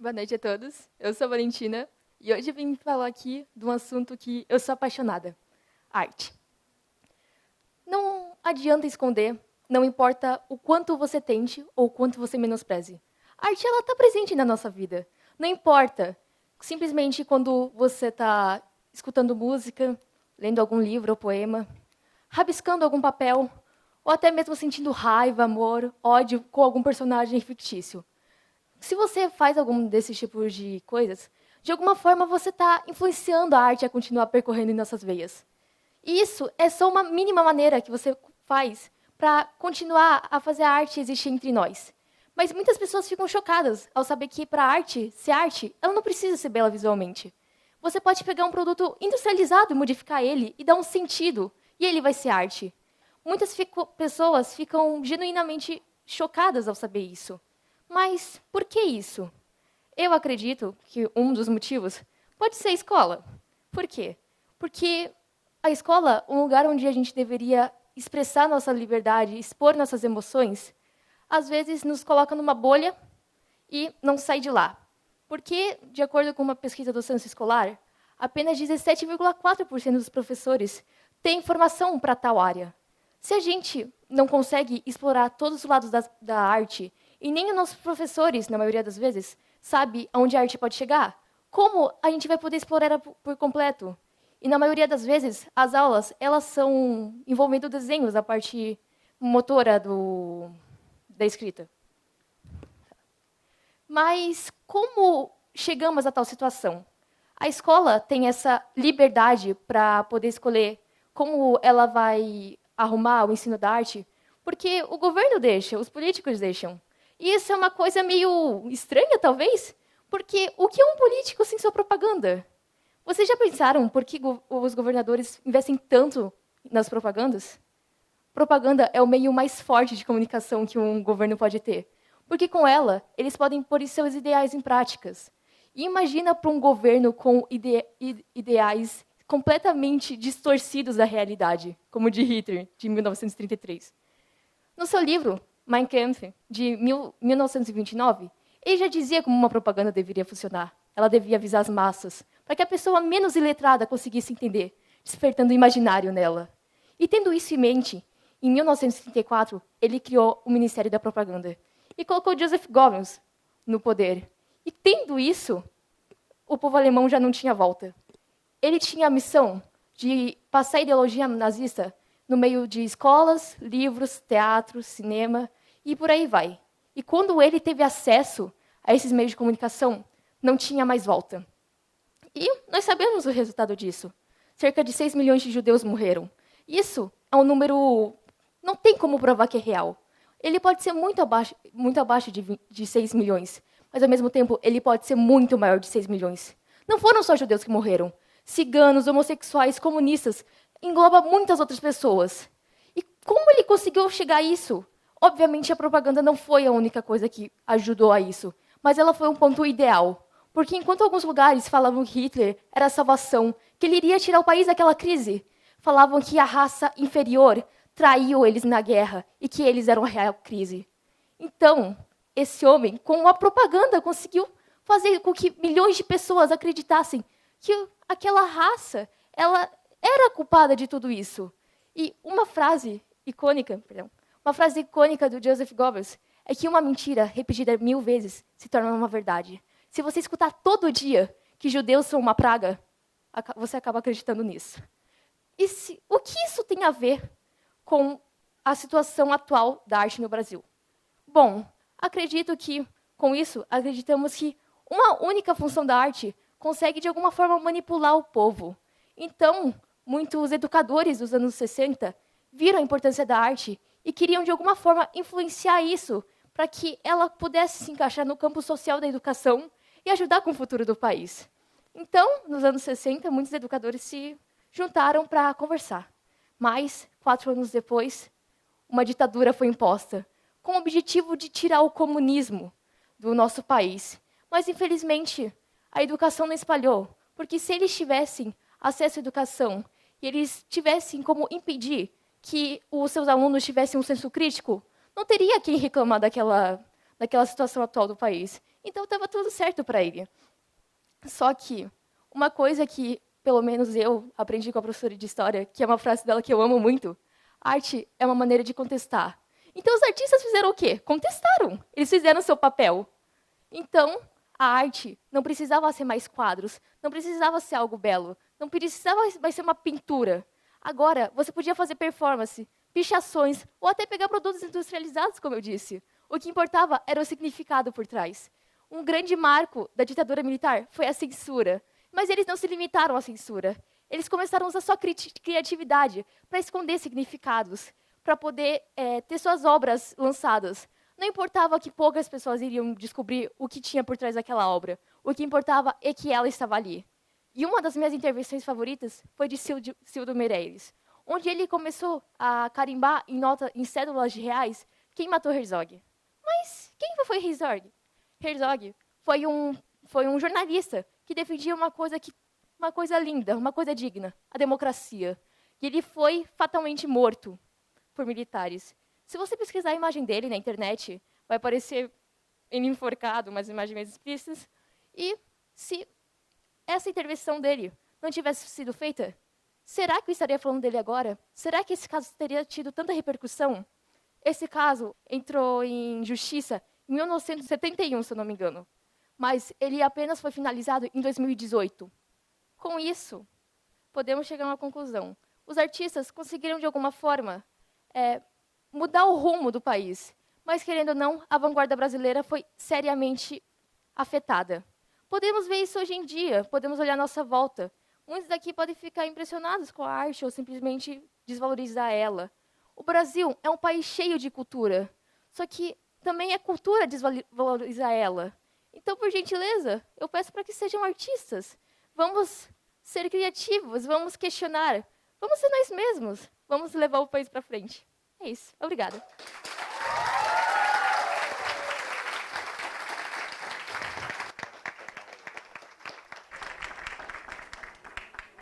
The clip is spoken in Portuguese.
Boa noite a todos. Eu sou a Valentina e hoje eu vim falar aqui de um assunto que eu sou apaixonada: arte. Não adianta esconder, não importa o quanto você tente ou o quanto você menospreze. A arte está presente na nossa vida. Não importa, simplesmente quando você está escutando música, lendo algum livro ou poema, rabiscando algum papel, ou até mesmo sentindo raiva, amor, ódio com algum personagem fictício. Se você faz algum desses tipos de coisas, de alguma forma você está influenciando a arte a continuar percorrendo em nossas veias. E isso é só uma mínima maneira que você faz para continuar a fazer a arte existir entre nós. Mas muitas pessoas ficam chocadas ao saber que, para a arte ser arte, ela não precisa ser bela visualmente. Você pode pegar um produto industrializado e modificar ele e dar um sentido, e ele vai ser arte. Muitas pessoas ficam genuinamente chocadas ao saber isso. Mas por que isso? Eu acredito que um dos motivos pode ser a escola. Por quê? Porque a escola, um lugar onde a gente deveria expressar nossa liberdade, expor nossas emoções, às vezes nos coloca numa bolha e não sai de lá. Porque, de acordo com uma pesquisa do Censo Escolar, apenas 17,4% dos professores têm formação para tal área. Se a gente não consegue explorar todos os lados da arte, e nem os nossos professores, na maioria das vezes, sabe aonde a arte pode chegar, como a gente vai poder explorar ela por completo? E, na maioria das vezes, as aulas elas são envolvendo desenhos, a parte motora da escrita. Mas como chegamos a tal situação? A escola tem essa liberdade para poder escolher como ela vai arrumar o ensino da arte, porque o governo deixa, os políticos deixam. E isso é uma coisa meio estranha, talvez, porque o que é um político sem sua propaganda? Vocês já pensaram por que os governadores investem tanto nas propagandas? Propaganda é o meio mais forte de comunicação que um governo pode ter, porque com ela, eles podem pôr seus ideais em práticas. E imagina para um governo com ideais completamente distorcidos da realidade, como o de Hitler, de 1933. No seu livro, Mein Kampf, de 1929, ele já dizia como uma propaganda deveria funcionar. Ela devia avisar as massas, para que a pessoa menos iletrada conseguisse entender, despertando o imaginário nela. E tendo isso em mente, em 1934, ele criou o Ministério da Propaganda e colocou Joseph Goebbels no poder. E tendo isso, o povo alemão já não tinha volta. Ele tinha a missão de passar a ideologia nazista no meio de escolas, livros, teatro, cinema, e por aí vai. E quando ele teve acesso a esses meios de comunicação, não tinha mais volta. E nós sabemos o resultado disso. Cerca de 6 milhões de judeus morreram. Isso é um número... não tem como provar que é real. Ele pode ser muito abaixo de 6 milhões, mas, ao mesmo tempo, ele pode ser muito maior de 6 milhões. Não foram só judeus que morreram. Ciganos, homossexuais, comunistas, engloba muitas outras pessoas. E como ele conseguiu chegar a isso? Obviamente, a propaganda não foi a única coisa que ajudou a isso, mas ela foi um ponto ideal. Porque enquanto alguns lugares falavam que Hitler era a salvação, que ele iria tirar o país daquela crise, falavam que a raça inferior traiu eles na guerra e que eles eram a real crise. Então, esse homem, com a propaganda, conseguiu fazer com que milhões de pessoas acreditassem que aquela raça ela era culpada de tudo isso. E uma frase icônica do Joseph Goebbels é que uma mentira repetida 1000 vezes se torna uma verdade. Se você escutar todo dia que judeus são uma praga, você acaba acreditando nisso. O que isso tem a ver com a situação atual da arte no Brasil? Bom, acredito que, com isso, acreditamos que uma única função da arte consegue, de alguma forma, manipular o povo. Então, muitos educadores dos anos 60 viram a importância da arte e queriam, de alguma forma, influenciar isso para que ela pudesse se encaixar no campo social da educação e ajudar com o futuro do país. Então, nos anos 60, muitos educadores se juntaram para conversar. Mas, 4 anos depois, uma ditadura foi imposta, com o objetivo de tirar o comunismo do nosso país. Mas, infelizmente, a educação não espalhou, porque se eles tivessem acesso à educação e eles tivessem como impedir que os seus alunos tivessem um senso crítico, não teria quem reclamar daquela situação atual do país. Então estava tudo certo para ele. Só que uma coisa que, pelo menos eu aprendi com a professora de história, que é uma frase dela que eu amo muito, arte é uma maneira de contestar. Então os artistas fizeram o quê? Contestaram. Eles fizeram o seu papel. Então, a arte não precisava ser mais quadros, não precisava ser algo belo, não precisava mais ser uma pintura. Agora, você podia fazer performance, pichações, ou até pegar produtos industrializados, como eu disse. O que importava era o significado por trás. Um grande marco da ditadura militar foi a censura. Mas eles não se limitaram à censura. Eles começaram a usar sua criatividade para esconder significados, para poder ter suas obras lançadas. Não importava que poucas pessoas iriam descobrir o que tinha por trás daquela obra. O que importava é que ela estava ali. E uma das minhas intervenções favoritas foi de Cildo Meirelles, onde ele começou a carimbar em cédulas de reais quem matou Herzog. Mas quem foi Herzog? Herzog foi um jornalista que defendia uma coisa linda, uma coisa digna, a democracia. E ele foi fatalmente morto por militares. Se você pesquisar a imagem dele na internet, vai aparecer ele enforcado, umas imagens mais explícitas. E se essa intervenção dele não tivesse sido feita, será que eu estaria falando dele agora? Será que esse caso teria tido tanta repercussão? Esse caso entrou em justiça em 1971, se eu não me engano. Mas ele apenas foi finalizado em 2018. Com isso, podemos chegar a uma conclusão. Os artistas conseguiram, de alguma forma, mudar o rumo do país. Mas, querendo ou não, a vanguarda brasileira foi seriamente afetada. Podemos ver isso hoje em dia, podemos olhar à nossa volta. Muitos daqui podem ficar impressionados com a arte ou simplesmente desvalorizar ela. O Brasil é um país cheio de cultura, só que também é cultura desvalorizar ela. Então, por gentileza, eu peço para que sejam artistas. Vamos ser criativos, vamos questionar, vamos ser nós mesmos, vamos levar o país para frente. É isso. Obrigada.